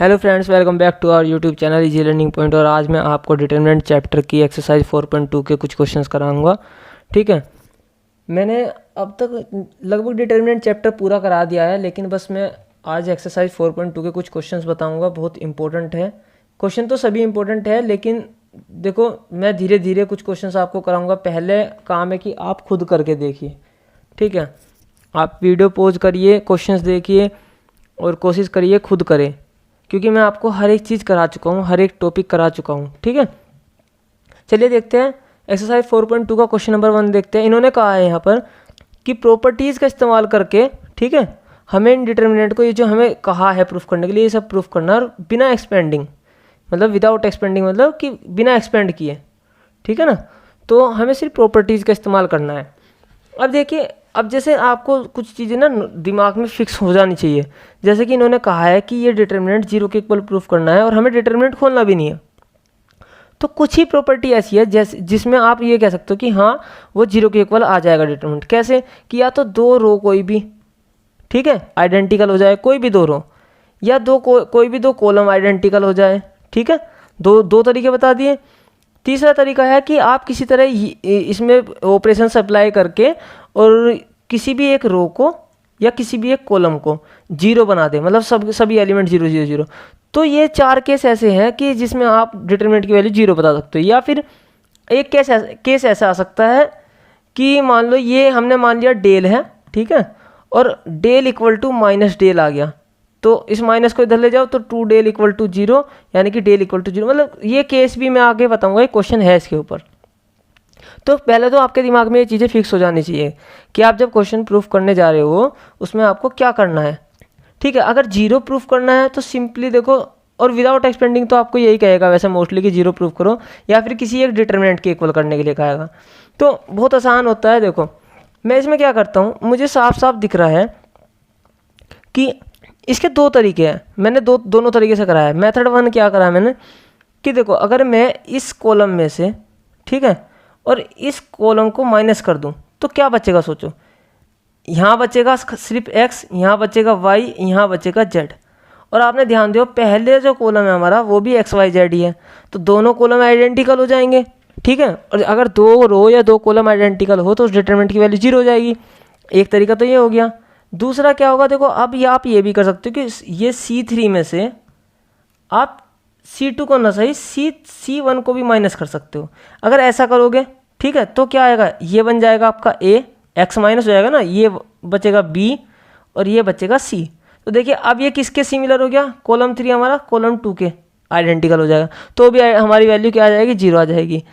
Hello friends, welcome back to our YouTube channel easy learning point. और आज मैं आपको डिटरमिनेंट चैप्टर की एक्सरसाइज 4.2 के कुछ क्वेश्चंस कराऊंगा। ठीक है, मैंने अब तक लगभग डिटरमिनेंट चैप्टर पूरा करा दिया है, लेकिन बस मैं आज एक्सरसाइज 4.2 के कुछ क्वेश्चंस बताऊंगा। बहुत इंपॉर्टेंट है क्वेश्चन, तो सभी इंपॉर्टेंट है, लेकिन देखो मैं धीरे धीरे कुछ क्वेश्चंस आपको कराऊंगा। पहले काम है कि आप खुद करके देखिए। ठीक है, आप वीडियो पॉज करिए, क्वेश्चंस देखिए और कोशिश करिए खुद करें, क्योंकि मैं आपको हर एक चीज़ करा चुका हूँ, हर एक टॉपिक करा चुका हूँ। ठीक है, चलिए देखते हैं एक्सरसाइज 4.2 का क्वेश्चन नंबर 1 देखते हैं। इन्होंने कहा है यहाँ पर कि प्रॉपर्टीज़ का इस्तेमाल करके, ठीक है, हमें इंडिटरमिनेंट को, ये जो हमें कहा है प्रूफ करने के लिए, ये सब प्रूफ करना, और बिना एक्सपेंडिंग, मतलब विदाउट एक्सपेंडिंग, मतलब कि बिना एक्सपेंड किए। ठीक है ना, तो हमें सिर्फ प्रॉपर्टीज़ का इस्तेमाल करना है। अब देखिए, अब जैसे आपको कुछ चीज़ें ना दिमाग में फिक्स हो जानी चाहिए। जैसे कि इन्होंने कहा है कि ये डिटरमिनेंट 0 के इक्वल प्रूफ करना है और हमें डिटरमिनेंट खोलना भी नहीं है। तो कुछ ही प्रॉपर्टी ऐसी है जैसे जिसमें आप ये कह सकते हो कि हाँ वो 0 के इक्वल आ जाएगा डिटरमिनेंट। कैसे कि या तो दो रो कोई भी, ठीक है, आइडेंटिकल हो जाए, कोई भी दो रो, या कोई भी दो कॉलम आइडेंटिकल हो जाए। ठीक है, दो तरीके बता दिए। तीसरा तरीका है कि आप किसी तरह इसमें ऑपरेशन अप्लाई करके और किसी भी एक रो को या किसी भी एक कॉलम को 0 बना दें, मतलब सभी एलिमेंट 0 0 0। तो ये 4 केस ऐसे हैं कि जिसमें आप डिटरमिनेंट की वैल्यू 0 बता सकते हो। या फिर एक केस ऐसा आ सकता है कि मान लो ये हमने मान लिया डेल है, ठीक है, और del equal to minus del आ गया, तो इस माइनस को इधर ले जाओ तो 2 डेल इक्वल टू 0, यानी कि डेल इक्वल टू 0। मतलब ये केस भी मैं आगे बताऊंगा, एक क्वेश्चन है इसके ऊपर। तो पहले तो आपके दिमाग में ये चीज़ें फिक्स हो जानी चाहिए कि आप जब क्वेश्चन प्रूफ करने जा रहे हो उसमें आपको क्या करना है। ठीक है, अगर 0 प्रूफ करना है तो सिंपली देखो, और विदाउट एक्सपेंडिंग तो आपको यही कहेगा वैसे मोस्टली कि 0 प्रूफ करो, या फिर किसी एक डिटरमिनेंट के इक्वल करने के लिए कहेगा। तो बहुत आसान होता है। देखो मैं इसमें क्या करता हूँ, मुझे साफ साफ दिख रहा है कि इसके 2 तरीके हैं। मैंने दोनों तरीके से कराया है। मेथड 1 क्या करा है मैंने कि देखो, अगर मैं इस कॉलम में से, ठीक है, और इस कॉलम को माइनस कर दूं तो क्या बचेगा, सोचो। यहाँ बचेगा सिर्फ x, यहाँ बचेगा y, यहाँ बचेगा z। और आपने ध्यान दियो पहले जो कॉलम है हमारा वो भी x y z ही है, तो दोनों कॉलम आइडेंटिकल हो जाएंगे। ठीक है, और अगर 2 रो या 2 कॉलम आइडेंटिकल हो तो उस डिटरमिनेंट की वैल्यू 0 हो जाएगी। एक तरीका तो ये हो गया। दूसरा क्या होगा, देखो अब ये आप ये भी कर सकते हो कि ये C3 में से आप C2 को ना सही C1 को भी माइनस कर सकते हो। अगर ऐसा करोगे, ठीक है, तो क्या आएगा, ये बन जाएगा आपका A, x माइनस हो जाएगा ना, ये बचेगा B और ये बचेगा C। तो देखिए अब ये किसके सिमिलर हो गया, कॉलम 3 हमारा कॉलम 2 के आइडेंटिकल हो जाएगा, तो भी हमारी वैल्यू क्या आ जाएगी, 0 आ जाएगी।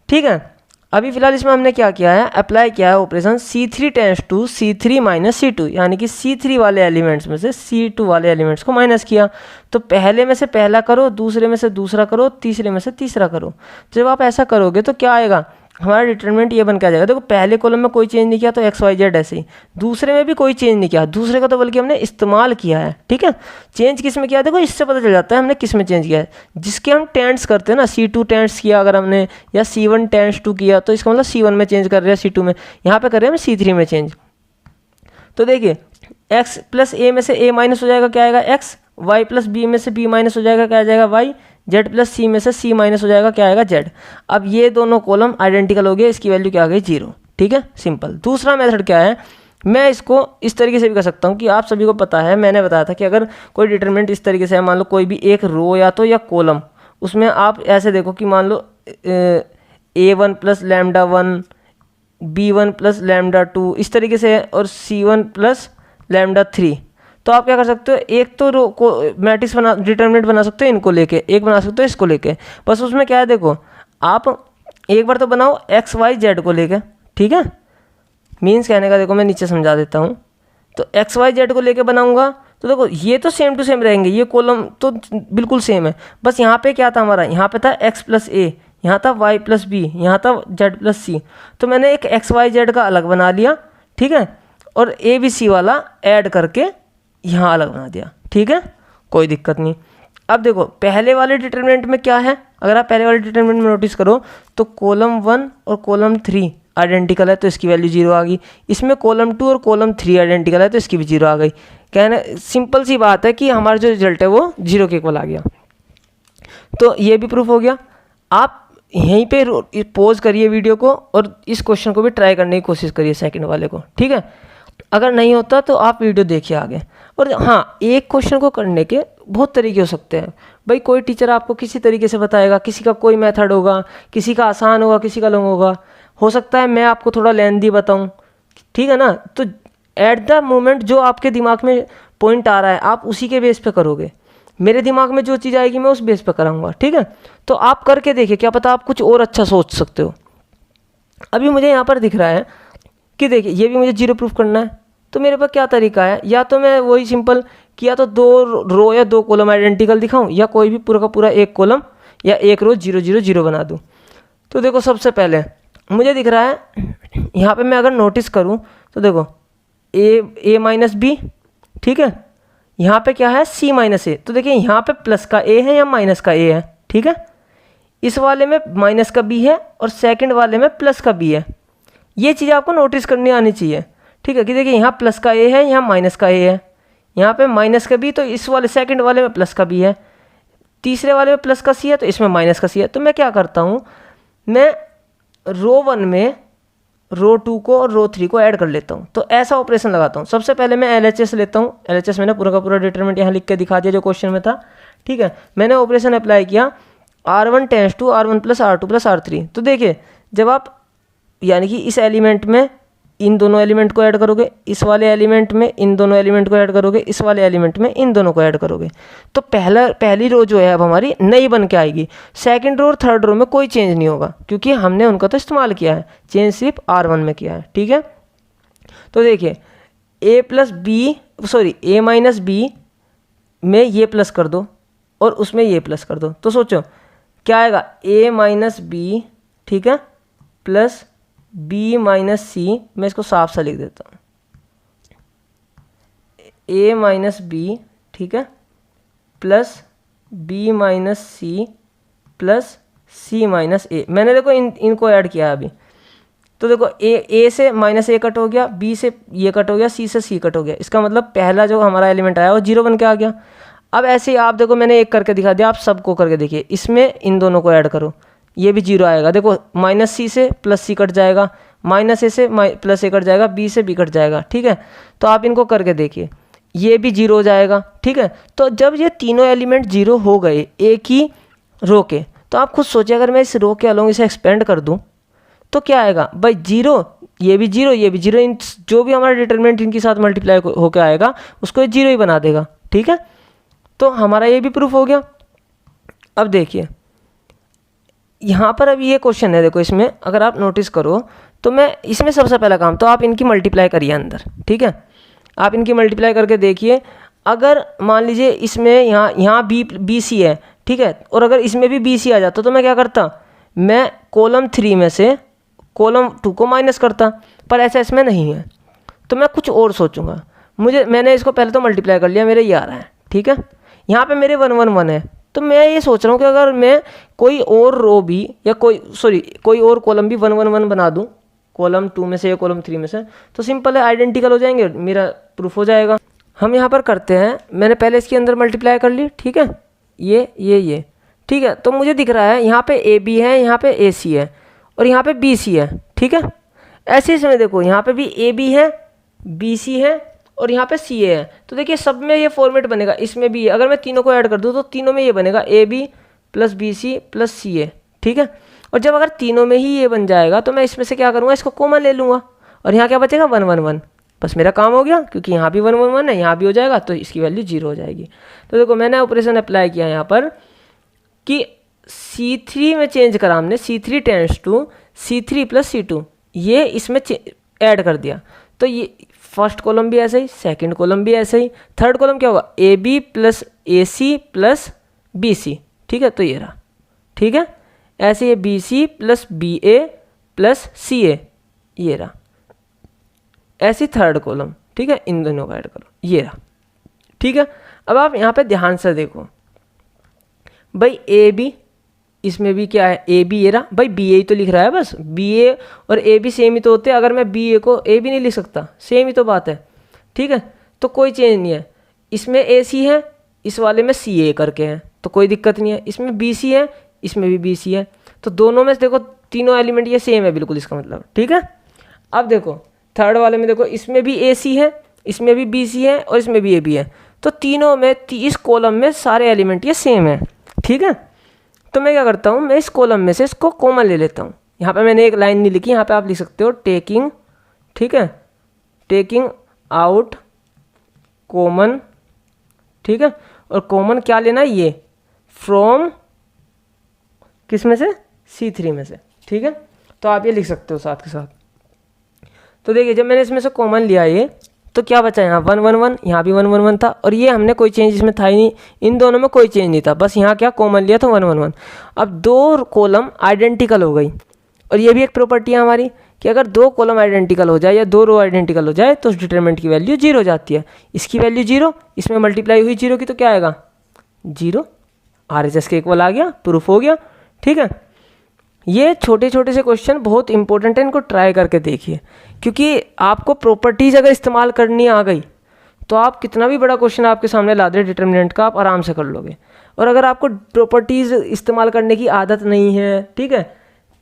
ठीक है, अभी फिलहाल इसमें हमने क्या किया है, अप्लाई किया है operation C3 tends to C3 minus C2, यानी कि C3 वाले एलिमेंट्स में से C2 वाले एलिमेंट्स को माइनस किया। तो पहले में से पहला करो, दूसरे में से दूसरा करो, तीसरे में से तीसरा करो। जब आप ऐसा करोगे तो क्या आएगा, हमारा डिटरमिनेंट ये बन के आ जाएगा। देखो पहले कॉलम में कोई चेंज नहीं किया तो x y z ऐसे ही, दूसरे में भी कोई चेंज नहीं किया, दूसरे का तो बल्कि हमने इस्तेमाल किया है। ठीक है, चेंज किस में किया, देखो इससे पता चल जाता है हमने किस में चेंज किया है। जिसके हम टेंड्स करते हैं ना, C2 टेंड्स किया अगर हमने, या C1 टेंड्स टू किया, तो इसका मतलब C1 में चेंज कर रहे हैं, C2 में, यहाँ पे कर रहे हैं हम C3 में चेंज। तो देखिए x प्लस a में से a माइनस हो जाएगा, क्या आएगा x, y प्लस b में से b माइनस हो जाएगा, क्या आ जाएगा y, z प्लस c में से c माइनस हो जाएगा, क्या आएगा z। अब ये दोनों कॉलम आइडेंटिकल हो गए, इसकी वैल्यू क्या आ गई, 0। ठीक है, सिंपल। दूसरा मेथड क्या है, मैं इसको इस तरीके से भी कर सकता हूँ कि आप सभी को पता है, मैंने बताया था कि अगर कोई डिटरमिनेंट इस तरीके से है, मान लो कोई भी एक रो या तो या कॉलम, उसमें आप ऐसे देखो कि मान लो a1 plus lambda 1, b1 plus lambda 2 इस तरीके से है, और c1 प्लस लैम्डा 3। तो आप क्या कर सकते हो, एक तो रो को मैट्रिक्स डिटरमिनेंट बना सकते हो इनको लेके, एक बना सकते हो इसको लेके। बस उसमें क्या है, देखो आप एक बार तो बनाओ x y z को लेके। ठीक है, मीन्स कहने का, देखो मैं नीचे समझा देता हूँ। तो x y z को लेके बनाऊंगा तो देखो ये तो सेम टू सेम रहेंगे, ये कॉलम तो बिल्कुल सेम है। बस यहाँ पे क्या था हमारा, यहाँ पे था x प्लस a, यहाँ था y प्लस b, यहाँ था z प्लस c। तो मैंने एक x y z का अलग बना लिया, ठीक है, और a b c वाला ऐड करके यहाँ अलग बना दिया। ठीक है, कोई दिक्कत नहीं। अब देखो पहले वाले डिटरमिनेंट में क्या है, अगर आप पहले वाले डिटरमिनेंट में नोटिस करो तो कॉलम 1 और कॉलम 3 आइडेंटिकल है तो इसकी वैल्यू 0 आ गई। इसमें कॉलम 2 और कॉलम 3 आइडेंटिकल है तो इसकी भी 0 आ गई। कहना सिंपल सी बात है कि हमारा जो रिजल्ट है वो 0 के इक्वल आ गया। तो ये भी प्रूफ हो गया। आप यहीं पे पॉज करिए वीडियो को और इस क्वेश्चन को भी ट्राई करने की कोशिश करिए सेकंड वाले को, ठीक है। अगर नहीं होता तो आप वीडियो देखिए आगे। और हाँ, एक क्वेश्चन को करने के बहुत तरीके हो सकते हैं भाई। कोई टीचर आपको किसी तरीके से बताएगा, किसी का कोई मेथड होगा, किसी का आसान होगा, किसी का लॉन्ग होगा। हो सकता है मैं आपको थोड़ा लेंथी बताऊँ, ठीक है ना। तो एट द मोमेंट जो आपके दिमाग में पॉइंट आ रहा है आप उसी के बेस पे करोगे। मेरे दिमाग में जो चीज़ आएगी मैं उस बेस पे कराऊंगा, ठीक है। तो आप करके देखिए, क्या पता आप कुछ और अच्छा सोच सकते हो। अभी मुझे यहाँ पर दिख रहा है कि देखिए ये भी मुझे 0 प्रूफ करना है। तो मेरे पास क्या तरीका है, या तो मैं वही सिंपल किया तो 2 रो या 2 कॉलम आइडेंटिकल दिखाऊं, या कोई भी पूरा का पूरा एक कॉलम या एक रो 0 0 0 बना दूं। तो देखो सबसे पहले मुझे दिख रहा है यहाँ पे, मैं अगर नोटिस करूँ तो देखो a माइनस बी, ठीक है। यहाँ पे क्या है c माइनस ए। तो देखिए यहाँ पे प्लस का a है या माइनस का a है, ठीक है। इस वाले में माइनस का b है और सेकंड वाले में प्लस का b है। ये चीज़ आपको नोटिस करनी आनी चाहिए, ठीक है। कि देखिए यहाँ प्लस का a है, यहाँ माइनस का a है, यहाँ पे माइनस का b, तो इस वाले सेकंड वाले में प्लस का b है, तीसरे वाले में प्लस का c है, तो इसमें माइनस का c है। तो मैं क्या करता हूँ, मैं रो 1 में रो 2 को और रो 3 को ऐड कर लेता हूँ। तो ऐसा ऑपरेशन लगाता हूँ। सबसे पहले मैं LHS लेता हूँ। LHS मैंने पूरा का पूरा डिटरमिनेंट यहाँ लिख के दिखा दिया जो क्वेश्चन में था, ठीक है। मैंने ऑपरेशन अप्लाई किया, R1 tense to R1 plus R2 plus R3। तो देखिए जब आप यानी कि इस एलिमेंट में इन दोनों एलिमेंट को ऐड करोगे, इस वाले एलिमेंट में इन दोनों एलिमेंट को ऐड करोगे, इस वाले एलिमेंट में इन दोनों को ऐड करोगे, तो पहली रो जो है अब हमारी नई बन के आएगी। सेकंड रो और थर्ड रो में कोई चेंज नहीं होगा क्योंकि हमने उनका तो इस्तेमाल किया है, चेंज सिर्फ R1 में किया है, ठीक है। तो देखिए a माइनस बी में ये प्लस कर दो और उसमें ये प्लस कर दो। तो सोचो क्या आएगा, a माइनस बी, ठीक है, प्लस b माइनस सी। मैं इसको साफ सा लिख देता हूँ, a माइनस बी, ठीक है, plus b minus c plus c minus a. मैंने देखो इनको ऐड किया अभी। तो देखो a से माइनस ए कट हो गया, b से ये कट हो गया, c से c कट हो गया। इसका मतलब पहला जो हमारा एलिमेंट आया वो 0 बन के आ गया। अब ऐसे ही आप देखो, मैंने एक करके दिखा दिया, आप सबको करके देखिए। इसमें इन दोनों को ऐड करो, ये भी 0 आएगा। देखो माइनस सी से प्लस सी कट जाएगा, माइनस ए से प्लस ए कट जाएगा, बी से बी कट जाएगा, ठीक है। तो आप इनको करके देखिए, ये भी 0 हो जाएगा, ठीक है। तो जब ये तीनों एलिमेंट 0 हो गए एक ही रो के, तो आप खुद सोचिए अगर मैं इस रो के अलोंग इसे एक्सपेंड कर दूं तो क्या आएगा भाई, 0, ये भी 0, ये भी 0। इन जो भी हमारा डिटरमिनेंट इनके साथ मल्टीप्लाई होकर आएगा उसको ये 0 ही बना देगा, ठीक है। तो हमारा ये भी प्रूफ हो गया। अब देखिए यहाँ पर अभी ये क्वेश्चन है, देखो इसमें अगर आप नोटिस करो तो मैं इसमें सबसे पहला काम तो आप इनकी मल्टीप्लाई करिए अंदर, ठीक है। आप इनकी मल्टीप्लाई करके देखिए। अगर मान लीजिए इसमें यहाँ बी सी है, ठीक है, और अगर इसमें भी बी सी आ जाता तो मैं क्या करता, मैं कॉलम 3 में से कॉलम 2 को माइनस करता, पर ऐसा इसमें नहीं है। तो मैं कुछ और सोचूंगा। मैंने इसको पहले तो मल्टीप्लाई कर लिया, मेरे ये आ रहा है, ठीक है। यहाँ पे मेरे 1 1 1 है। तो मैं ये सोच रहा हूँ कि अगर मैं कोई और रो भी या कोई और कॉलम भी 1 1 1 बना दूँ, कॉलम 2 में से या कॉलम 3 में से, तो सिंपल है, आइडेंटिकल हो जाएंगे, मेरा प्रूफ हो जाएगा। हम यहाँ पर करते हैं, मैंने पहले इसके अंदर मल्टीप्लाई कर ली, ठीक है, ये ठीक है। तो मुझे दिख रहा है यहाँ पे ए बी है, यहाँ पे ए सी है और यहाँ पे बी सी है, ठीक है। ऐसे ही समय देखो यहाँ पे भी ए बी है, बी सी है और यहाँ पे सी ए है। तो देखिए सब में ये फॉर्मेट बनेगा, इसमें भी अगर मैं तीनों को ऐड कर दूँ तो तीनों में ये बनेगा a B plus B C plus C a, ठीक है। और जब अगर तीनों में ही ये बन जाएगा तो मैं इसमें से क्या करूँगा, इसको कॉमन ले लूँगा और यहाँ क्या बचेगा 1 1 1। बस मेरा काम हो गया, क्योंकि यहाँ भी 1 1 1 है, यहाँ भी हो जाएगा, तो इसकी वैल्यू 0 हो जाएगी। तो देखो मैंने ऑपरेशन अप्लाई किया यहाँ पर कि C3 में चेंज करा हमने, C3 tense to C3 plus C2, ये इसमें ऐड कर दिया। तो ये फर्स्ट कॉलम भी ऐसे ही, सेकंड कॉलम भी ऐसे ही, थर्ड कॉलम क्या होगा, A B plus A C plus B C, ठीक है। तो ये रहा, ठीक है। ऐसे ये B C plus B A plus C A, ये रहा। ऐसी थर्ड कॉलम, ठीक है, इन दोनों का ऐड करो, ये रहा, ठीक है। अब आप यहाँ पे ध्यान से देखो भाई, ए बी इसमें भी क्या है, ए बी, ये रहा भाई, बी ए ही तो लिख रहा है बस, बी ए और ए बी सेम ही तो होते हैं। अगर मैं बी ए को ए भी नहीं लिख सकता, सेम ही तो बात है, ठीक है। तो कोई चेंज नहीं है, इसमें ए सी है, इस वाले में सी ए करके है, तो कोई दिक्कत नहीं है। इसमें बी सी है, इसमें भी बी सी है, तो दोनों में देखो तीनों एलिमेंट ये सेम है बिल्कुल, इसका मतलब, ठीक है। अब देखो थर्ड वाले में देखो, इसमें भी ए सी है, इसमें भी बी सी है और इसमें भी ए बी है, तो तीनों में इस कॉलम में सारे एलिमेंट ये सेम है, ठीक है। तो मैं क्या करता हूँ, मैं इस कॉलम में से इसको कॉमन ले लेता हूँ। यहाँ पे मैंने एक लाइन नहीं लिखी, यहाँ पे आप लिख सकते हो टेकिंग, ठीक है, टेकिंग आउट कॉमन, ठीक है। और कॉमन क्या लेना है, ये फ्रॉम किस में से, C3 में से, ठीक है। तो आप ये लिख सकते हो साथ के साथ। तो देखिए जब मैंने इसमें से कॉमन लिया ये, तो क्या बचा, यहाँ 1 1 1, यहाँ भी 1 1 1 था, और ये हमने कोई चेंज इसमें था ही नहीं, इन दोनों में कोई चेंज नहीं था, बस यहाँ क्या कॉमन लिया था 1 1 1। अब दो कॉलम आइडेंटिकल हो गई, और ये भी एक प्रॉपर्टी है हमारी कि अगर दो कॉलम आइडेंटिकल हो जाए या दो रो आइडेंटिकल हो जाए तो उस डिटरमिनेंट की वैल्यू 0 हो जाती है। इसकी वैल्यू 0, इसमें मल्टीप्लाई हुई 0 की, तो क्या आएगा 0, RHS के इक्वल आ गया, प्रूफ हो गया, ठीक है। ये छोटे छोटे से क्वेश्चन बहुत इंपॉर्टेंट है, इनको ट्राई करके देखिए, क्योंकि आपको प्रॉपर्टीज़ अगर इस्तेमाल करनी आ गई तो आप कितना भी बड़ा क्वेश्चन आपके सामने ला दे डिटरमिनेंट का, आप आराम से कर लोगे। और अगर आपको प्रॉपर्टीज़ इस्तेमाल करने की आदत नहीं है, ठीक है,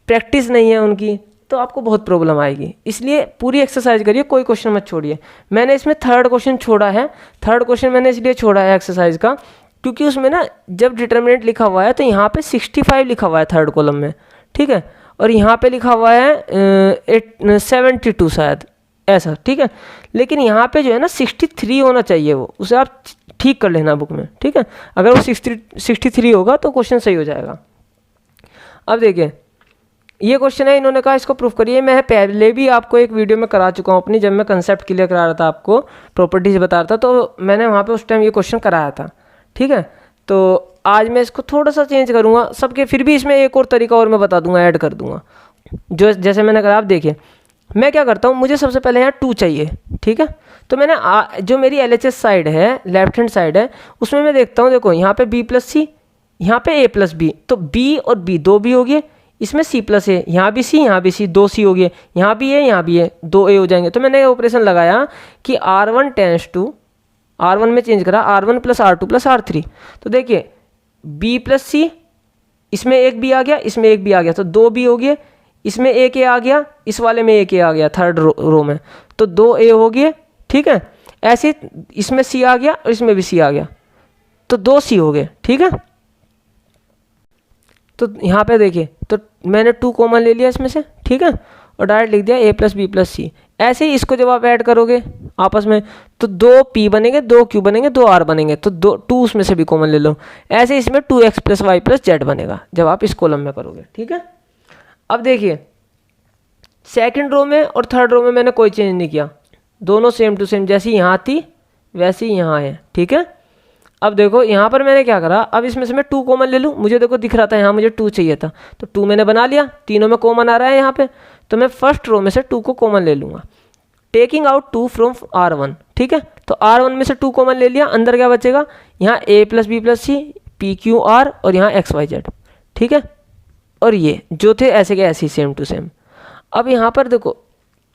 प्रैक्टिस नहीं है उनकी, तो आपको बहुत प्रॉब्लम आएगी। इसलिए पूरी एक्सरसाइज करिए, कोई क्वेश्चन मत छोड़िए। मैंने इसमें थर्ड क्वेश्चन छोड़ा है, थर्ड क्वेश्चन मैंने इसलिए छोड़ा है एक्सरसाइज का, क्योंकि उसमें ना जब डिटरमिनेंट लिखा हुआ है तो यहाँ पे 65 लिखा हुआ है थर्ड कॉलम में, ठीक है, और यहाँ पे लिखा हुआ है 72 शायद ऐसा, ठीक है। लेकिन यहाँ पे जो है ना 63 होना चाहिए, वो उसे आप ठीक कर लेना बुक में, ठीक है। अगर वो 63 होगा तो क्वेश्चन सही हो जाएगा। अब देखिए ये क्वेश्चन है, इन्होंने कहा इसको प्रूफ करिए। मैं पहले भी आपको एक वीडियो में करा चुका हूँ अपनी, जब मैं कंसेप्ट क्लियर करा रहा था, आपको प्रॉपर्टीज बता रहा था, तो मैंने वहाँ पे उस टाइम ये क्वेश्चन कराया था, ठीक है। तो आज मैं इसको थोड़ा सा चेंज करूँगा सबके, फिर भी इसमें एक और तरीका और मैं बता दूंगा, ऐड कर दूंगा, जो जैसे मैंने कहा। आप देखिए मैं क्या करता हूँ, मुझे सबसे पहले यहाँ 2 चाहिए, ठीक है। तो मैंने जो मेरी LHS साइड है, लेफ्ट हैंड साइड है, उसमें मैं देखता हूँ, देखो यहाँ पे B + C, यहाँ पे A + B, तो B और B 2 B हो गए, इसमें C + A, यहाँ भी C, यहाँ भी C, 2 C हो गए, यहाँ भी A, यहाँ भी A, 2 A हो जाएंगे। तो मैंने ऑपरेशन लगाया कि R1 टेंड्स टू, R1 में चेंज करा, R1 + R2 + R3। तो देखिए B + C, इसमें एक B आ गया, इसमें एक B आ गया, तो 2 B हो गए, इसमें एक A आ गया, इस वाले में एक A आ गया थर्ड रो में, तो 2 A हो गए, ठीक है। ऐसे इसमें C आ गया और इसमें भी C आ गया, तो 2 C हो गए, ठीक है। तो यहाँ पे देखिए, तो मैंने 2 कॉमन ले लिया इसमें से, ठीक है, और डायरेक्ट लिख दिया A + B + C। ऐसे ही इसको जब आप ऐड करोगे आपस में, तो 2 P बनेंगे, 2 Q बनेंगे, 2 R बनेंगे, तो 2 उसमें से भी कॉमन ले लो। ऐसे इसमें 2x + y + z बनेगा जब आप इस कॉलम में करोगे, ठीक है। अब देखिए सेकंड रो में और थर्ड रो में मैंने कोई चेंज नहीं किया, दोनों सेम टू सेम, जैसी यहाँ थी वैसी यहाँ है, ठीक है। अब देखो यहाँ पर मैंने क्या करा, अब इसमें से मैं 2 कॉमन ले लूँ, मुझे देखो दिख रहा था यहाँ मुझे 2 चाहिए था, तो 2 मैंने बना लिया, तीनों में कॉमन आ रहा है यहाँ पे, तो मैं फर्स्ट रो में से 2 को कॉमन ले लूँगा, टेकिंग आउट 2 फ्रॉम R1, ठीक है। तो R1 में से 2 कॉमन ले लिया, अंदर क्या बचेगा, यहाँ A + B + C, PQR और यहाँ XYZ, ठीक है। और ये जो थे ऐसे के ऐसे सेम टू सेम। अब यहाँ पर देखो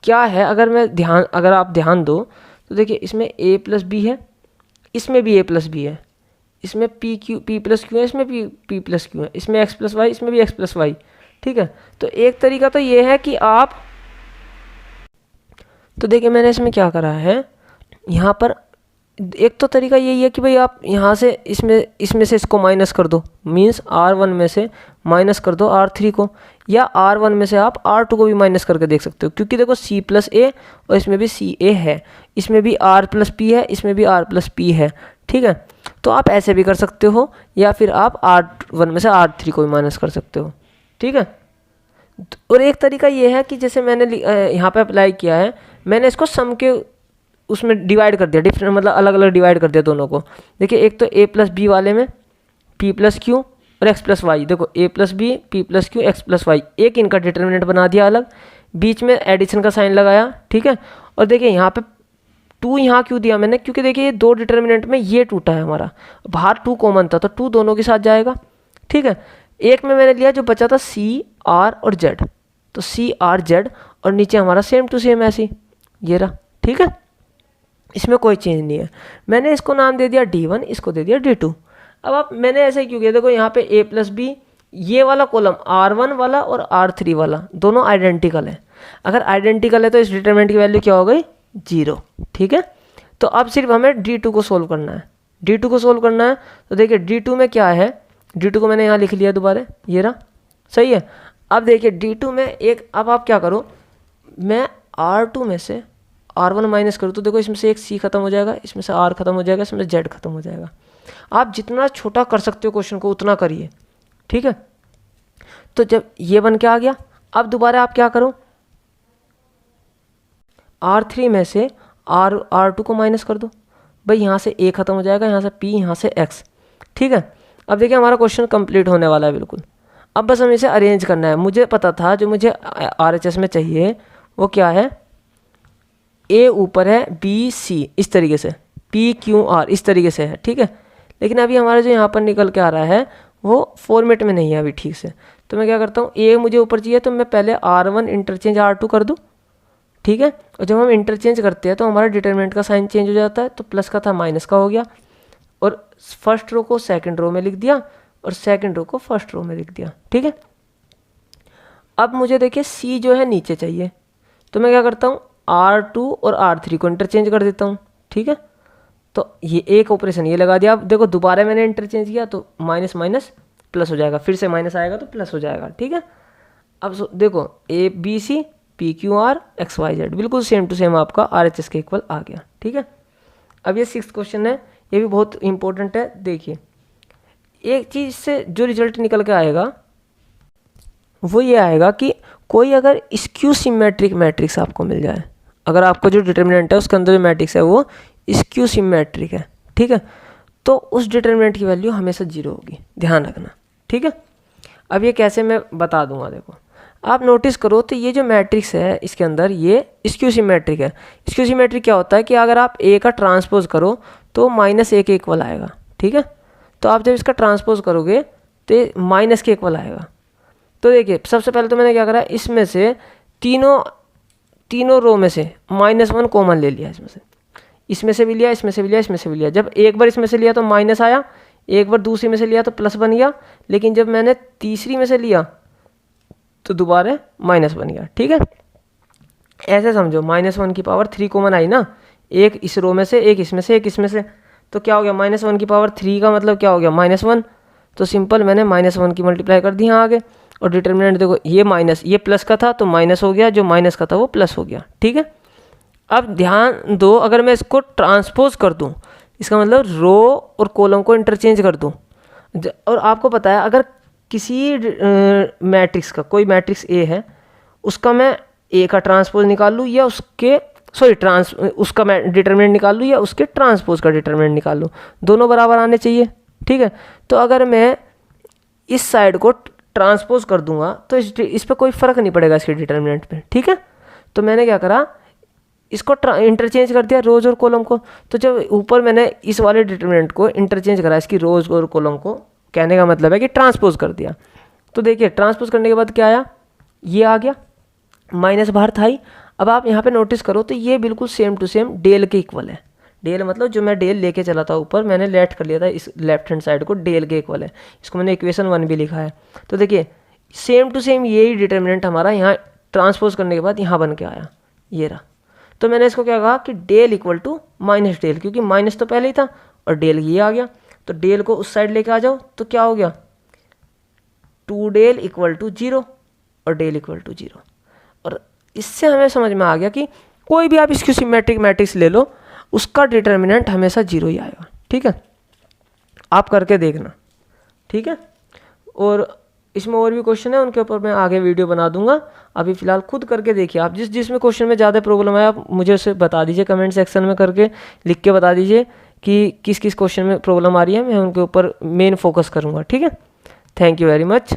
क्या है, अगर आप ध्यान दो तो देखिए इसमें A + B है, इसमें भी A + B है, इसमें P + Q है, इसमें P + Q है, इसमें x + y, इसमें भी x + y, ठीक है। तो एक तरीका तो ये है कि आप, तो देखिए मैंने इसमें क्या करा है, यहाँ पर एक तो तरीका यही है कि भाई आप यहाँ से इसमें से इसको माइनस कर दो, मीन्स R1 में से माइनस कर दो R3 को, या R1 में से आप R2 को भी माइनस करके देख सकते हो, क्योंकि देखो C + A और इसमें भी CA है, इसमें भी R + P है, इसमें भी R + P है, ठीक है। तो आप ऐसे भी कर सकते हो, या फिर आप R1 में से R3 को भी माइनस कर सकते हो, ठीक है। और एक तरीका ये है कि जैसे मैंने यहाँ पे अप्लाई किया है, मैंने इसको सम के उसमें डिवाइड कर दिया, डिफरेंट मतलब अलग अलग डिवाइड कर दिया दोनों को। देखिए एक तो A + B वाले में P + Q और x + y, देखो A + B, P + Q, x + y, एक इनका डिटरमिनेंट बना दिया अलग, बीच में एडिशन का साइन लगाया, ठीक है। और देखिए यहाँ पे 2 यहाँ क्यों दिया मैंने, क्योंकि देखिए ये 2 डिटरमिनेंट में ये टूटा है हमारा, बाहर 2 कॉमन था, तो 2 दोनों के साथ जाएगा, ठीक है। एक में मैंने लिया जो बचा था सी आर और जेड, तो सी आर जेड और नीचे हमारा सेम टू सेम ऐसी ये रहा, ठीक है, इसमें कोई चेंज नहीं है। मैंने इसको नाम दे दिया D1, इसको दे दिया D2। अब आप मैंने ऐसे क्यों किया, देखो यहाँ पे A प्लस बी, ये वाला कॉलम R1 वाला और R3 वाला दोनों आइडेंटिकल है। अगर आइडेंटिकल है तो इस डिटरमिनेंट की वैल्यू क्या हो गई, 0, ठीक है। तो अब सिर्फ हमें D2 को सोल्व करना है, D2 को सोल्व करना है। तो देखिए D2 में क्या है, D2 को मैंने यहाँ लिख लिया दोबारा, ये रहा, सही है। अब देखिए D2 में एक, अब आप क्या करो, मैं R2 में से R1 माइनस करूँ तो देखो इसमें से एक C खत्म हो जाएगा, इसमें से R खत्म हो जाएगा, इसमें से Z खत्म हो जाएगा। आप जितना छोटा कर सकते हो क्वेश्चन को उतना करिए, ठीक है। तो जब ये बन के आ गया, अब दोबारा आप क्या करो, R3 में से R2 को माइनस कर दो, भाई यहाँ से A खत्म हो जाएगा, यहाँ से P, यहाँ से X, ठीक है। अब देखिए हमारा क्वेश्चन कंप्लीट होने वाला है बिल्कुल। अब बस हमें इसे अरेंज करना है। मुझे पता था जो मुझे RHS में चाहिए वो क्या है, A ऊपर है, B C इस तरीके से, P Q R इस तरीके से है, ठीक है। लेकिन अभी हमारा जो यहाँ पर निकल के आ रहा है वो फॉर्मेट में नहीं है अभी ठीक से। तो मैं क्या करता हूँ, A मुझे ऊपर चाहिए तो मैं पहले R1 इंटरचेंज R2 कर दूँ, ठीक है। और जब हम इंटरचेंज करते हैं तो हमारा डिटरमिनेंट का साइन चेंज हो जाता है, तो प्लस का था माइनस का हो गया, और फर्स्ट रो को सेकंड रो में लिख दिया और सेकंड रो को फर्स्ट रो में लिख दिया, ठीक है। अब मुझे देखिए C जो है नीचे चाहिए, तो मैं क्या करता हूँ, R2 और R3 को इंटरचेंज कर देता हूँ, ठीक है। तो ये एक ऑपरेशन ये लगा दिया। अब देखो दोबारा मैंने इंटरचेंज किया तो माइनस माइनस प्लस हो जाएगा, फिर से माइनस आएगा तो प्लस हो जाएगा, ठीक है। अब देखो ABC PQR XYZ बिल्कुल सेम टू सेम आपका RHS के इक्वल आ गया, ठीक है। अब ये 6th क्वेश्चन है, ये भी बहुत इंपॉर्टेंट है। देखिए एक चीज़ से जो रिजल्ट निकल के आएगा वो ये आएगा कि कोई अगर स्क्यू सिमेट्रिक मैट्रिक्स आपको मिल जाए, अगर आपको जो डिटर्मिनेंट है उसके अंदर जो मैट्रिक्स है वो स्क्यू सिमेट्रिक है, ठीक है, तो उस डिटर्मिनेंट की वैल्यू हमेशा 0 होगी, ध्यान रखना, ठीक है। अब ये कैसे मैं बता दूंगा, देखो आप नोटिस करो तो ये जो मैट्रिक्स है इसके अंदर ये स्क्यू सिमेट्रिक है। स्क्यू सिमेट्रिक क्या होता है कि अगर आप A का ट्रांसपोज करो तो -A के इक्वल आएगा, ठीक है। तो आप जब इसका ट्रांसपोज करोगे तो माइनस के इक्वल आएगा। तो देखिए सबसे पहले तो मैंने क्या करा, इसमें से तीनों रो में से -1 कॉमन ले लिया, इसमें से भी लिया, इसमें से भी लिया, इसमें से भी लिया। जब एक बार इसमें से लिया तो माइनस आया, एक बार दूसरी में से लिया तो प्लस बन गया, लेकिन जब मैंने तीसरी में से लिया तो दोबारा माइनस बन गया, ठीक है। ऐसे समझो -1 की पावर 3 कॉमन आई ना, एक इस रो में से, एक इसमें से, एक इसमें से, तो क्या हो गया, -1 की पावर 3 का मतलब क्या हो गया, -1। तो सिंपल मैंने -1 की मल्टीप्लाई कर दी यहाँ आगे, और डिटर्मिनेंट देखो ये माइनस, ये प्लस का था तो माइनस हो गया, जो माइनस का था वो प्लस हो गया, ठीक है। अब ध्यान दो, अगर मैं इसको ट्रांसपोज कर दूं, इसका मतलब रो और कॉलम को इंटरचेंज कर दूं, और आपको पता है अगर किसी मैट्रिक्स का, कोई मैट्रिक्स A है, उसका मैं A का ट्रांसपोज निकाल लूँ या उसका मैं डिटर्मिनेंट निकाल लूँ या उसके ट्रांसपोज का डिटर्मिनेंट निकाल लूँ, दोनों बराबर आने चाहिए, ठीक है। तो अगर मैं इस साइड को ट्रांसपोज कर दूंगा तो इस पर कोई फ़र्क नहीं पड़ेगा इसके डिटर्मिनेंट पे, ठीक है। तो मैंने क्या करा, इसको इंटरचेंज कर दिया रोज और कॉलम को। तो जब ऊपर मैंने इस वाले डिटर्मिनेंट को इंटरचेंज करा, इसकी रोज और कॉलम को, कहने का मतलब है कि ट्रांसपोज कर दिया। तो देखिए ट्रांसपोज करने के बाद क्या आया, ये आ गया, माइनस बाहर था ही। अब आप यहाँ पे नोटिस करो तो ये बिल्कुल सेम टू सेम डेल के इक्वल है। डेल मतलब जो मैं डेल लेके चला था ऊपर, मैंने लेफ्ट कर लिया था इस लेफ्ट हैंड साइड को, डेल के इक्वल है। इसको मैंने इक्वेशन 1 भी लिखा है। तो देखिए सेम टू सेम यही डिटर्मिनेंट हमारा यहाँ ट्रांसपोज करने के बाद यहाँ बन के आया, ये रहा। तो मैंने इसको क्या कहा कि del equal to minus del, क्योंकि माइनस तो पहले ही था और डेल ये आ गया, तो डेल को उस साइड लेके आ जाओ तो क्या हो गया, 2 डेल इक्वल टू 0 और डेल इक्वल टू 0। और इससे हमें समझ में आ गया कि कोई भी आप इसकी सिमेट्रिक मैट्रिक्स ले लो, उसका डिटर्मिनेंट हमेशा 0 ही आएगा, ठीक है। आप करके देखना, ठीक है। और इसमें और भी क्वेश्चन है, उनके ऊपर मैं आगे वीडियो बना दूंगा। अभी फिलहाल खुद करके देखिए आप, जिसमें क्वेश्चन में ज़्यादा प्रॉब्लम है आप मुझे उसे बता दीजिए, कमेंट सेक्शन में करके लिख के बता दीजिए कि किस किस क्वेश्चन में प्रॉब्लम आ रही है, मैं उनके ऊपर मेन फोकस करूँगा, ठीक है। Thank you very much.